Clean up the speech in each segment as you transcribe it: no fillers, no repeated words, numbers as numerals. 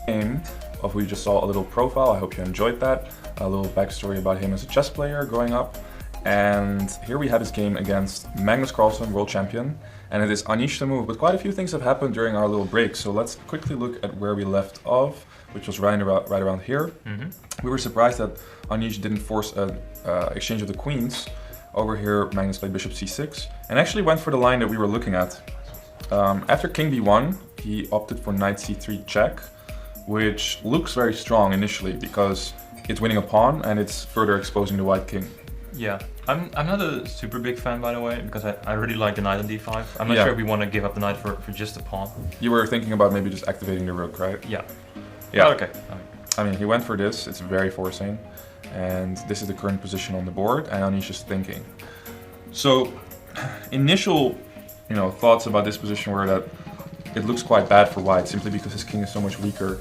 Game of who you just saw a little profile. I hope you enjoyed that. A little backstory about him as a chess player growing up. And here we had his game against Magnus Carlsen, world champion. And it is Anish to move, but quite a few things have happened during our little break. So let's quickly look at where we left off, which was right around here. We were surprised that Anish didn't force an exchange of the queens. Over here, Magnus played bishop c6 and actually went for the line that we were looking at. After king b1, he opted for knight c3 check, which looks very strong initially because it's winning a pawn and it's further exposing the white king. Yeah, I'm not a super big fan, by the way, because I really like the knight on d5. I'm not sure if we want to give up the knight for just a pawn. You were thinking about maybe just activating the rook, right? Yeah. Yeah. Oh, okay. I mean, he went for this. It's very forcing. And this is the current position on the board, and Anish is thinking. So, initial, thoughts about this position were that it looks quite bad for white, simply because his king is so much weaker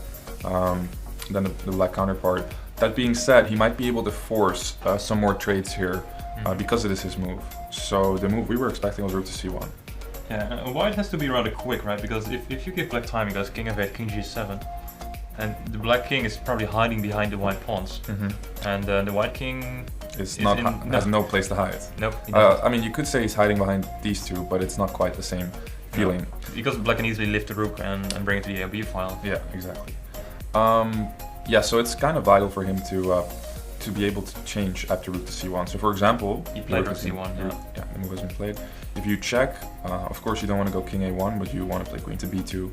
than the black counterpart. That being said, he might be able to force some more trades here because it is his move. So the move we were expecting was rook to c1. Yeah, white has to be rather quick, right? Because if you give black time, he goes king f8, king g7. And the black king is probably hiding behind the white pawns. And the white king has no place to hide. Nope. I mean, you could say he's hiding behind these two, but it's not quite the same feeling. No, because black can easily lift the rook and bring it to the AOB file. Yeah, exactly. Yeah, so it's kind of vital for him to be able to change after rook to c1. So for example, he played rook c1. Yeah, the move has been played. If you check, of course you don't want to go king a1, but you want to play queen to b2.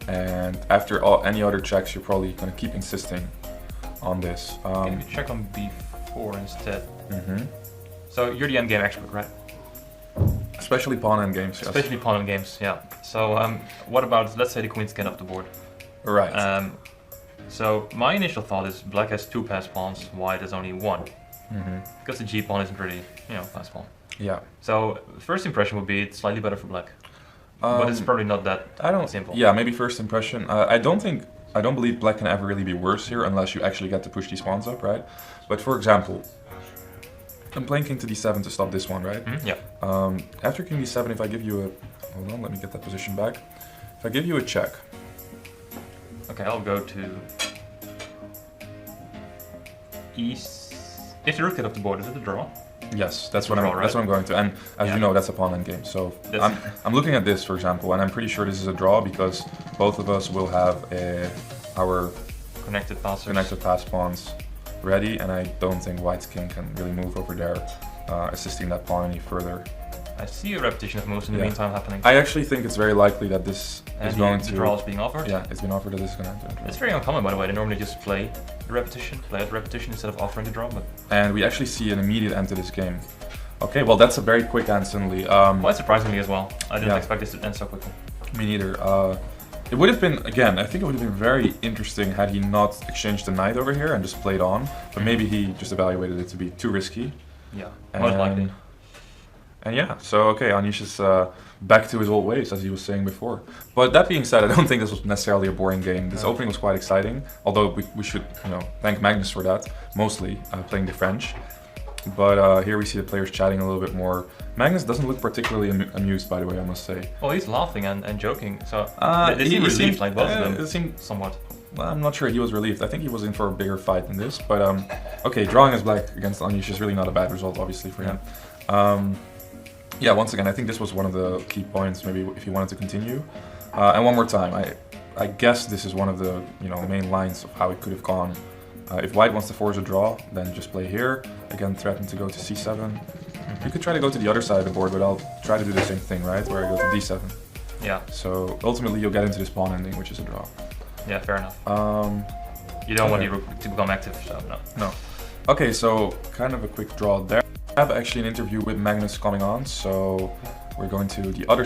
And after any other checks, you're probably going to keep insisting on this. Can you check on b4 instead? So you're the endgame expert, right? Especially pawn endgames, yes. Especially pawn endgames, yeah. So what about, let's say the queens get off the board. Right. So my initial thought is black has 2 passed pawns, white has only 1. Because the g pawn isn't really, passed pawn. Yeah. So first impression would be it's slightly better for black. But it's probably not that simple. Yeah, maybe first impression. I don't believe black can ever really be worse here unless you actually get to push these pawns up, right? But for example, I'm playing king to d7 to stop this one, right? Yeah. After king d7, if I give you a... Hold on, let me get that position back. If I give you a check... Okay, I'll go to... East... If the rook gets off the board, is it a draw? Yes, that's what I'm going to. And as you know, that's a pawn endgame. So I'm looking at this, for example, and I'm pretty sure this is a draw because both of us will have our connected pass pawns ready, and I don't think white's king can really move over there, assisting that pawn any further. I see a repetition of moves in the meantime happening. I actually think it's very likely that this is going to... The draw is being offered? Yeah, it's been offered that this is going to enter. It's very uncommon, by the way. They normally just play the repetition instead of offering the draw. But... And we actually see an immediate end to this game. Okay, well that's a very quick end suddenly. Quite surprisingly as well. I didn't expect this to end so quickly. Me neither. It would have been, again, I think it would have been very interesting had he not exchanged the knight over here and just played on. But maybe he just evaluated it to be too risky. Yeah, most likely. And yeah, so okay, Anish is back to his old ways, as he was saying before. But that being said, I don't think this was necessarily a boring game. This opening was quite exciting, although we should thank Magnus for that, mostly playing the French. But here we see the players chatting a little bit more. Magnus doesn't look particularly amused, by the way, I must say. Well, he's laughing and joking, so they seem relieved, like both of them. It seemed somewhat. Well, I'm not sure he was relieved. I think he was in for a bigger fight than this. But okay, drawing as black against Anish is really not a bad result, obviously, for him. Yeah, once again, I think this was one of the key points, maybe if you wanted to continue. And one more time, I guess this is one of the main lines of how it could have gone. If white wants to force a draw, then just play here. Again, threaten to go to c7. You could try to go to the other side of the board, but I'll try to do the same thing, right? Where I go to d7. Yeah. So ultimately, you'll get into this pawn ending, which is a draw. Yeah, fair enough. You don't want your rook to become active, so no. No. Okay, so kind of a quick draw there. I have actually an interview with Magnus coming on, so we're going to the other